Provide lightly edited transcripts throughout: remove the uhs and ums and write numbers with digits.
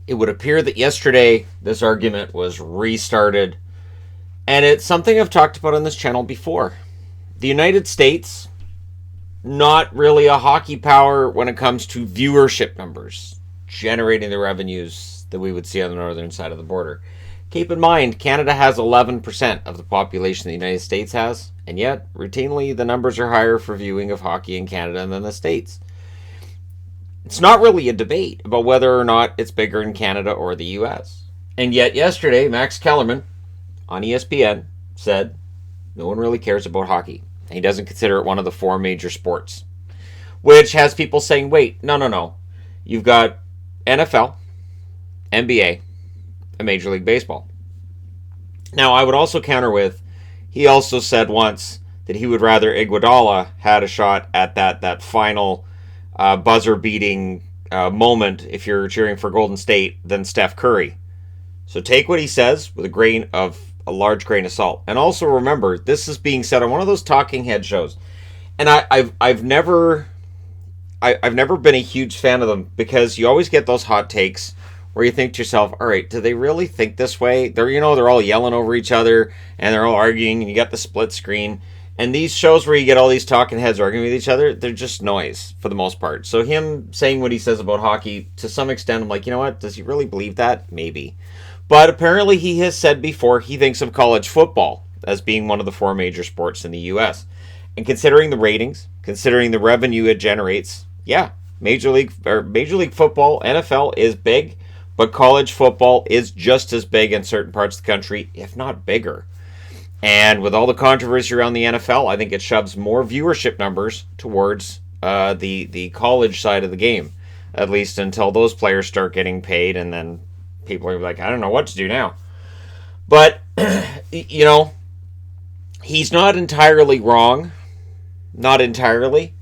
It would appear that yesterday this argument was restarted, and it's something I've talked about on this channel before. The United States, not really a hockey power when it comes to viewership numbers, generating the revenues that we would see on the northern side of the border. Keep in mind, Canada has 11% of the population the United States has, and yet, routinely, the numbers are higher for viewing of hockey in Canada than the States. It's not really a debate about whether or not it's bigger in Canada or the US. And yet, yesterday, Max Kellerman on ESPN said no one really cares about hockey. And he doesn't consider it one of the four major sports. Which has people saying, wait, no. You've got NFL, NBA, and Major League Baseball. Now, I would also counter with, he also said once that he would rather Iguodala had a shot at that final buzzer-beating moment if you're cheering for Golden State than Steph Curry. So take what he says with a large grain of salt. And also remember, this is being said on one of those talking head shows. And I've never been a huge fan of them because you always get those hot takes where you think to yourself, all right, do they really think this way? They're all yelling over each other and they're all arguing and you got the split screen. And these shows where you get all these talking heads arguing with each other, they're just noise for the most part. So him saying what he says about hockey, to some extent, I'm like, you know what? Does he really believe that? Maybe. But apparently he has said before he thinks of college football as being one of the four major sports in the U.S. And considering the ratings, considering the revenue it generates, yeah, Major League Football, NFL is big, but college football is just as big in certain parts of the country, if not bigger. And with all the controversy around the NFL, I think it shoves more viewership numbers towards the college side of the game, at least until those players start getting paid, and then people are like, I don't know what to do now. But, he's not entirely wrong. Not entirely.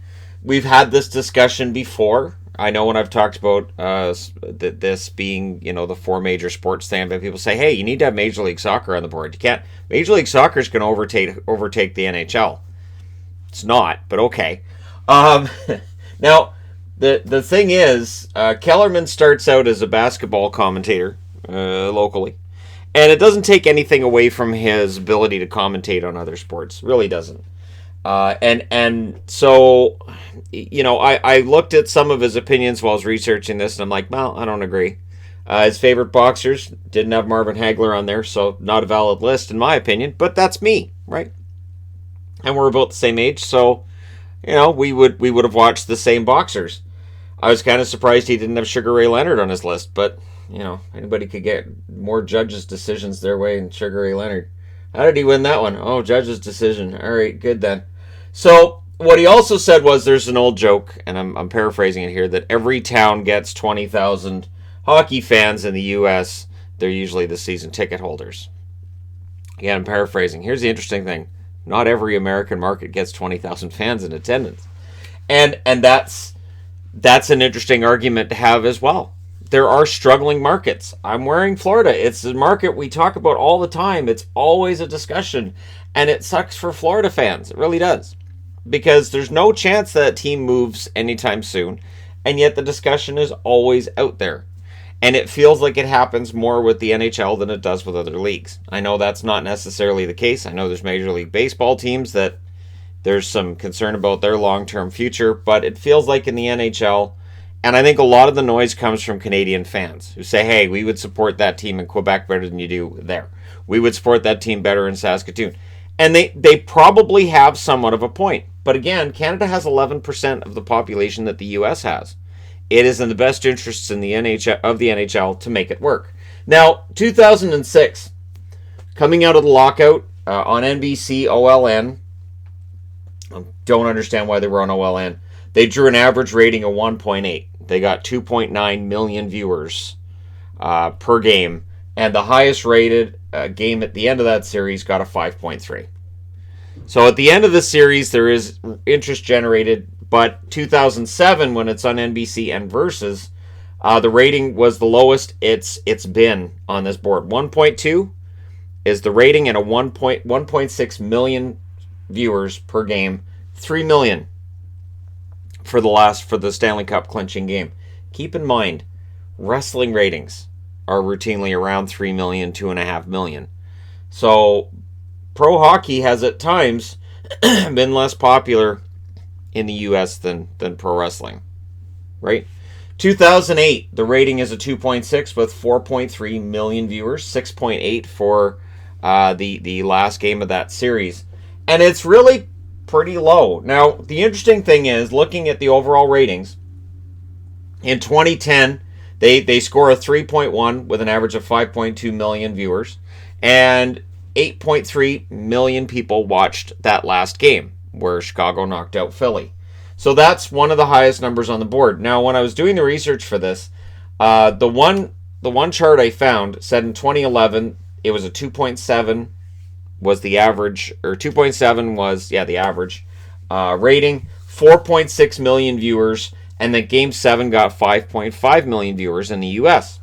We've had this discussion before. I know when I've talked about this being, the four major sports thing, but people say, hey, you need to have Major League Soccer on the board. You can't. Major League Soccer is going to overtake the NHL. It's not, but okay. Now, the thing is, Kellerman starts out as a basketball commentator locally, and it doesn't take anything away from his ability to commentate on other sports. Really doesn't. And so, I looked at some of his opinions while I was researching this, and I'm like, well, I don't agree. His favorite boxers didn't have Marvin Hagler on there, so not a valid list in my opinion, but that's me, right? And we're about the same age, so, we would have watched the same boxers. I was kind of surprised he didn't have Sugar Ray Leonard on his list, but, anybody could get more judges' decisions their way than Sugar Ray Leonard. How did he win that one? Oh, judge's decision. All right, good then. So what he also said was, there's an old joke, and I'm paraphrasing it here, that every town gets 20,000 hockey fans in the U.S. They're usually the season ticket holders. Again, I'm paraphrasing. Here's the interesting thing. Not every American market gets 20,000 fans in attendance. And that's an interesting argument to have as well. There are struggling markets. I'm wearing Florida. It's a market we talk about all the time. It's always a discussion. And it sucks for Florida fans. It really does. Because there's no chance that team moves anytime soon. And yet the discussion is always out there. And it feels like it happens more with the NHL than it does with other leagues. I know that's not necessarily the case. I know there's Major League Baseball teams that there's some concern about their long-term future. But it feels like in the NHL, and I think a lot of the noise comes from Canadian fans who say, hey, we would support that team in Quebec better than you do there. We would support that team better in Saskatoon. And they probably have somewhat of a point. But again, Canada has 11% of the population that the U.S. has. It is in the best interests in the NHL to make it work. Now, 2006, coming out of the lockout on NBC OLN, I don't understand why they were on OLN. They drew an average rating of 1.8. They got 2.9 million viewers per game. And the highest rated game at the end of that series got a 5.3. So at the end of the series, there is interest generated. But 2007, when it's on NBC and Versus, the rating was the lowest it's been on this board. 1.2 is the rating, and 1.6 million viewers per game. 3 million for the Stanley Cup clinching game. Keep in mind, wrestling ratings are routinely around 3 million, 2.5 million. So pro hockey has at times been less popular in the US than pro wrestling, right? 2008, the rating is a 2.6 with 4.3 million viewers, 6.8 for the last game of that series. And it's really pretty low. Now, the interesting thing is, looking at the overall ratings, in 2010, they score a 3.1 with an average of 5.2 million viewers, and 8.3 million people watched that last game where Chicago knocked out Philly. So that's one of the highest numbers on the board. Now, when I was doing the research for this, the one chart I found said in 2011 it was a 2.7 was the average, or 2.7 was the average rating, 4.6 million viewers, and that Game 7 got 5.5 million viewers in the U.S.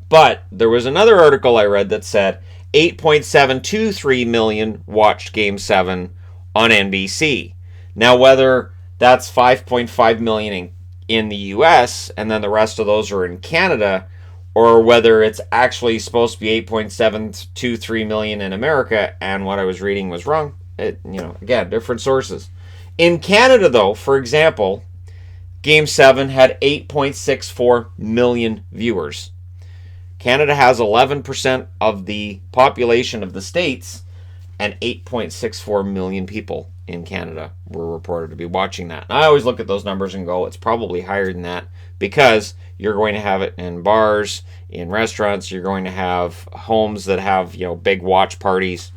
But there was another article I read that said 8.723 million watched Game 7 on NBC. Now, whether that's 5.5 million in the US and then the rest of those are in Canada, or whether it's actually supposed to be 8.723 million in America and what I was reading was wrong, again, different sources. In Canada, though, for example, Game 7 had 8.64 million viewers. Canada has 11% of the population of the States, and 8.64 million people in Canada were reported to be watching that. And I always look at those numbers and go, it's probably higher than that, because you're going to have it in bars, in restaurants, you're going to have homes that have, big watch parties.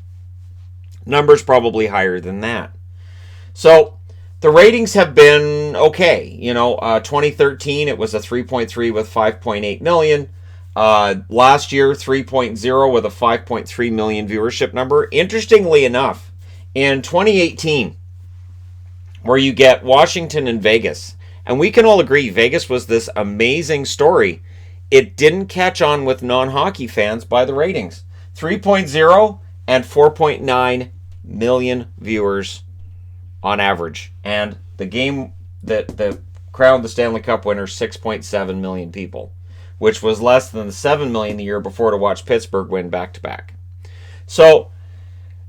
Numbers probably higher than that. So the ratings have been okay. 2013 it was a 3.3 with 5.8 million. Last year, 3.0 with a 5.3 million viewership number. Interestingly enough, in 2018, where you get Washington and Vegas, and we can all agree Vegas was this amazing story, it didn't catch on with non-hockey fans by the ratings. 3.0 and 4.9 million viewers on average. And the game that crowned the Stanley Cup winner, 6.7 million people, which was less than the 7 million the year before to watch Pittsburgh win back-to-back. So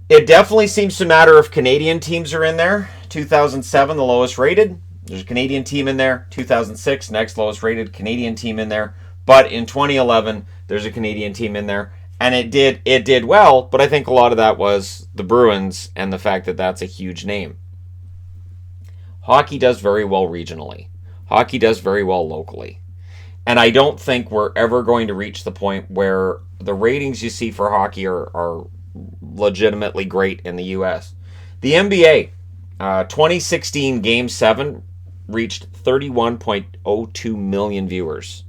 it definitely seems to matter if Canadian teams are in there. 2007, the lowest rated. There's a Canadian team in there. 2006, next lowest rated Canadian team in there. But in 2011, there's a Canadian team in there. And it did well, but I think a lot of that was the Bruins and the fact that that's a huge name. Hockey does very well regionally. Hockey does very well locally. And I don't think we're ever going to reach the point where the ratings you see for hockey are legitimately great in the U.S. The NBA, 2016 Game 7 reached 31.02 million viewers.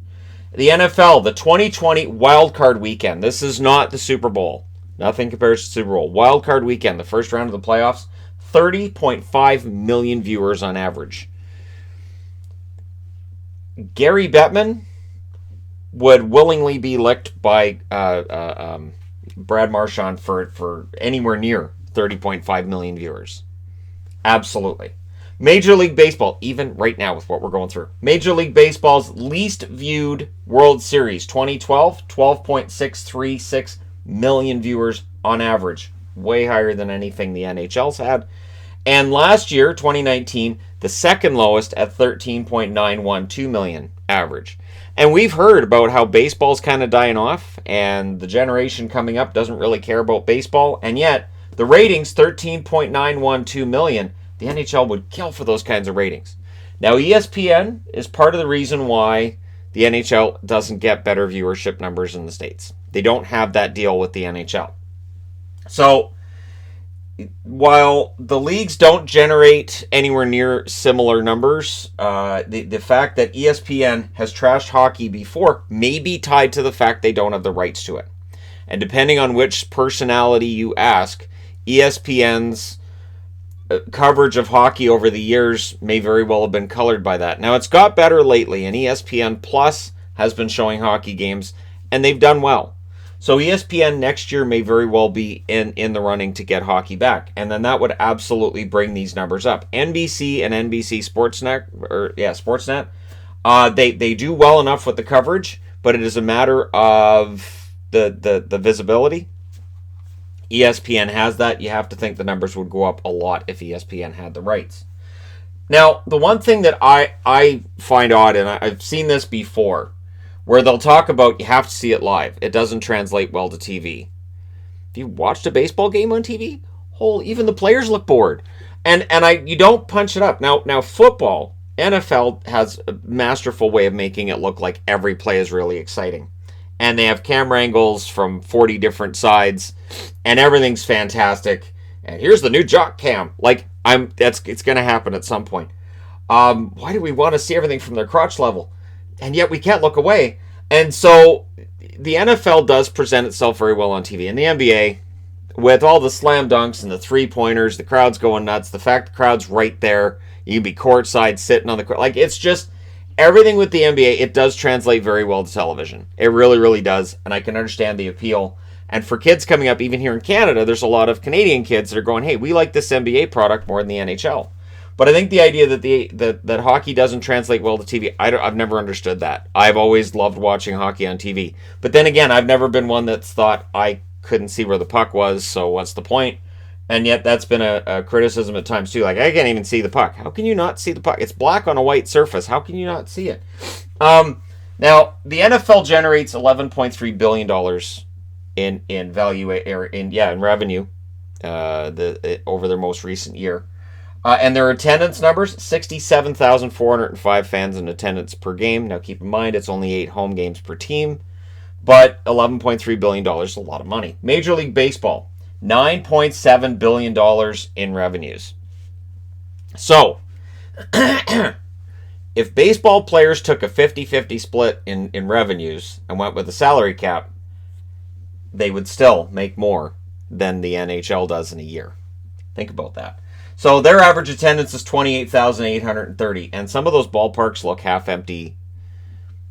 The NFL, the 2020 wildcard weekend. This is not the Super Bowl. Nothing compares to the Super Bowl. Wildcard weekend, the first round of the playoffs, 30.5 million viewers on average. Gary Bettman would willingly be licked by Brad Marchand for anywhere near 30.5 million viewers. Absolutely. Major League Baseball, even right now with what we're going through. Major League Baseball's least viewed World Series, 2012, 12.636 million viewers on average. Way higher than anything the NHL's had. And last year, 2019, the second lowest at 13.912 million average. And we've heard about how baseball's kind of dying off, and the generation coming up doesn't really care about baseball, and yet the ratings, 13.912 million, the NHL would kill for those kinds of ratings. Now, ESPN is part of the reason why the NHL doesn't get better viewership numbers in the States. They don't have that deal with the NHL. So, while the leagues don't generate anywhere near similar numbers, the fact that ESPN has trashed hockey before may be tied to the fact they don't have the rights to it. And depending on which personality you ask, ESPN's coverage of hockey over the years may very well have been colored by that. Now, it's got better lately, and ESPN Plus has been showing hockey games, and they've done well. So ESPN next year may very well be in the running to get hockey back, and then that would absolutely bring these numbers up. NBC and NBC Sportsnet, They do well enough with the coverage, but it is a matter of the visibility. ESPN has that. You have to think the numbers would go up a lot if ESPN had the rights. Now, the one thing that I find odd, and I've seen this before, where they'll talk about you have to see it live. It doesn't translate well to TV. If you watched a baseball game on TV, even the players look bored. And you don't punch it up. Now football, NFL has a masterful way of making it look like every play is really exciting. And they have camera angles from 40 different sides, and everything's fantastic. And here's the new jock cam. It's going to happen at some point. Why do we want to see everything from their crotch level? And yet we can't look away. And so the NFL does present itself very well on TV. And the NBA, with all the slam dunks and the three-pointers, the crowd's going nuts, the fact the crowd's right there, you can be courtside sitting on the court. It's just everything with the NBA, it does translate very well to television. It really, really does. And I can understand the appeal. And for kids coming up, even here in Canada, there's a lot of Canadian kids that are going, hey, we like this NBA product more than the NHL. But I think the idea that hockey doesn't translate well to TV, I've never understood that. I've always loved watching hockey on TV. But then again, I've never been one that's thought I couldn't see where the puck was, so what's the point? And yet that's been a criticism at times too. I can't even see the puck. How can you not see the puck? It's black on a white surface. How can you not see it? Now, the NFL generates $11.3 billion in value, in revenue over their most recent year. And their attendance numbers, 67,405 fans in attendance per game. Now keep in mind, it's only 8 home games per team, but $11.3 billion is a lot of money. Major League Baseball, $9.7 billion in revenues. So, if baseball players took a 50-50 split in revenues and went with a salary cap, they would still make more than the NHL does in a year. Think about that. So their average attendance is 28,830, and some of those ballparks look half empty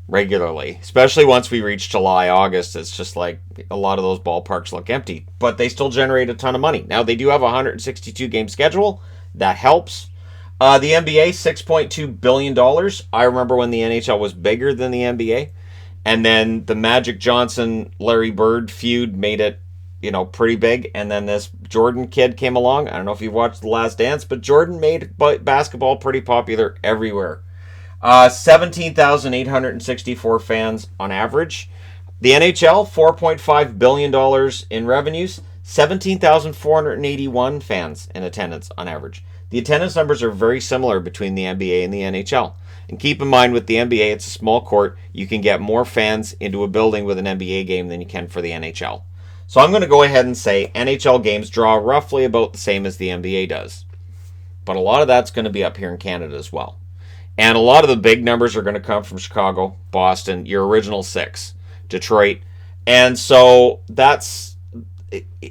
regularly, especially once we reach July, August. It's just like a lot of those ballparks look empty, but they still generate a ton of money. Now, they do have a 162-game schedule. That helps. The NBA, $6.2 billion. I remember when the NHL was bigger than the NBA. And then the Magic Johnson-Larry Bird feud made it, pretty big. And then this Jordan kid came along. I don't know if you've watched The Last Dance, but Jordan made basketball pretty popular everywhere. 17,864 fans on average. The NHL, $4.5 billion in revenues. 17,481 fans in attendance on average. The attendance numbers are very similar between the NBA and the NHL. And keep in mind, with the NBA, it's a small court. You can get more fans into a building with an NBA game than you can for the NHL. So I'm going to go ahead and say NHL games draw roughly about the same as the NBA does. But a lot of that's going to be up here in Canada as well. And a lot of the big numbers are going to come from Chicago, Boston, your original 6, Detroit. And so that's,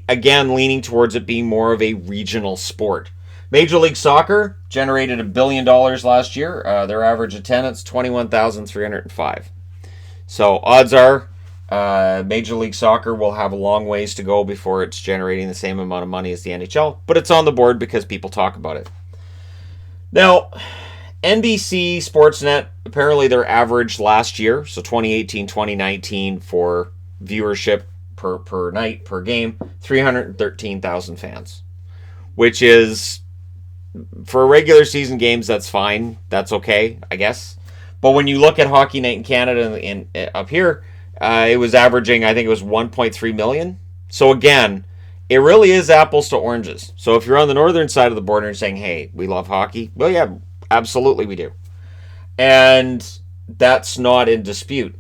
again, leaning towards it being more of a regional sport. Major League Soccer generated $1 billion last year. Their average attendance, 21,305. So odds are Major League Soccer will have a long ways to go before it's generating the same amount of money as the NHL. But it's on the board because people talk about it. Now, NBC Sportsnet, apparently their average last year, so 2018-2019 for viewership per night, per game, 313,000 fans. Which is, for regular season games, that's fine. That's okay, I guess. But when you look at Hockey Night in Canada and up here, it was averaging, I think it was 1.3 million. So again, it really is apples to oranges. So if you're on the northern side of the border and saying, hey, we love hockey, well, yeah, absolutely we do. And that's not in dispute.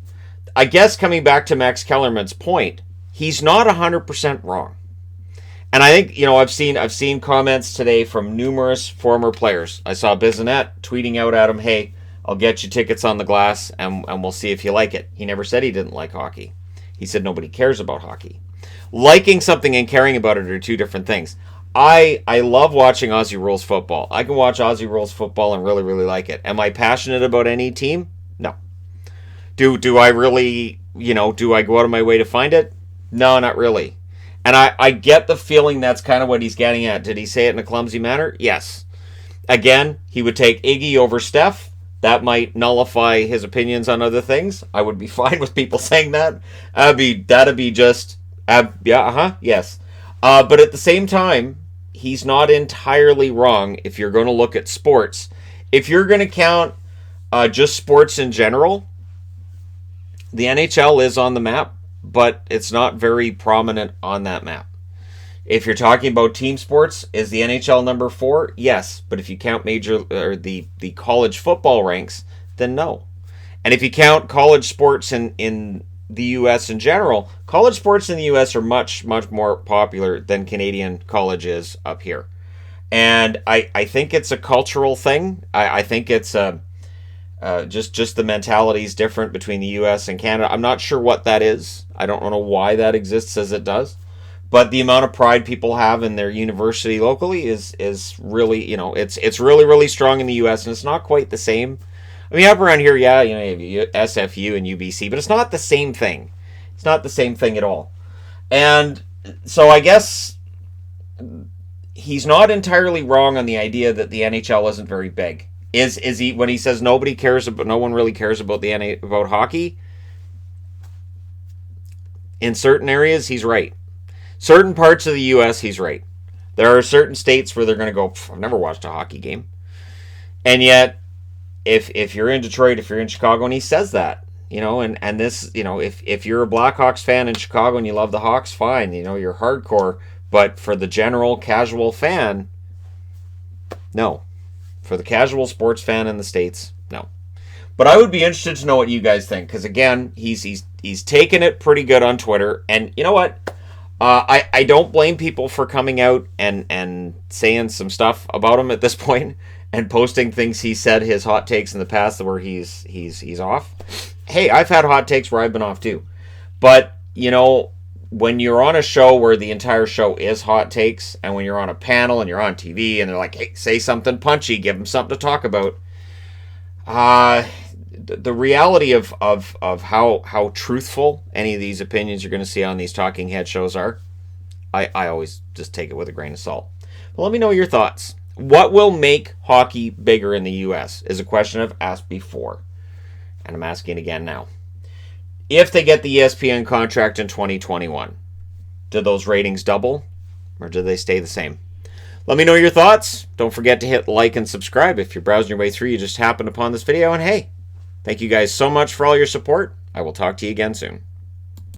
I guess coming back to Max Kellerman's point, he's not 100% wrong. And I think, I've seen comments today from numerous former players. I saw Bissonnette tweeting out at him, hey, I'll get you tickets on the glass and we'll see if you like it. He never said he didn't like hockey. He said nobody cares about hockey. Liking something and caring about it are two different things. I love watching Aussie Rules football. I can watch Aussie Rules football and really, really like it. Am I passionate about any team? No. Do I really, do I go out of my way to find it? No, not really. And I get the feeling that's kind of what he's getting at. Did he say it in a clumsy manner? Yes. Again, he would take Iggy over Steph. That might nullify his opinions on other things. I would be fine with people saying that. That'd be just, yes. But at the same time, he's not entirely wrong if you're going to look at sports. If you're going to count just sports in general, the NHL is on the map, but it's not very prominent on that map. If you're talking about team sports, is the NHL number 4? Yes, but if you count the college football ranks, then no. And if you count college sports in the U.S. in general, college sports in the U.S. are much, much more popular than Canadian college is up here. And I think it's a cultural thing. I think it's just the mentality is different between the U.S. and Canada. I'm not sure what that is. I don't know why that exists as it does. But the amount of pride people have in their university locally is really, it's really, really strong in the U.S. and it's not quite the same. I mean, up around here, you have SFU and UBC, but it's not the same thing. It's not the same thing at all. And so I guess he's not entirely wrong on the idea that the NHL isn't very big. Is he, when he says no one really cares about about hockey? In certain areas, he's right. Certain parts of the U.S., he's right. There are certain states where they're going to go, I've never watched a hockey game. And yet, if you're in Detroit, if you're in Chicago, and he says that, and this, if you're a Blackhawks fan in Chicago and you love the Hawks, fine, you're hardcore. But for the general casual fan, no. For the casual sports fan in the States, no. But I would be interested to know what you guys think, because again, he's taken it pretty good on Twitter, and you know what? I don't blame people for coming out and saying some stuff about him at this point and posting things he said, his hot takes in the past where he's off. Hey, I've had hot takes where I've been off too. But, when you're on a show where the entire show is hot takes, and when you're on a panel and you're on TV and they're like, hey, say something punchy, give them something to talk about. The reality of how truthful any of these opinions you're going to see on these talking head shows are, I always just take it with a grain of salt. But let me know your thoughts. What will make hockey bigger in the U.S. is a question I've asked before, and I'm asking again now. If they get the ESPN contract in 2021, do those ratings double, or do they stay the same? Let me know your thoughts. Don't forget to hit like and subscribe. If you're browsing your way through, you just happened upon this video, and hey, thank you guys so much for all your support. I will talk to you again soon.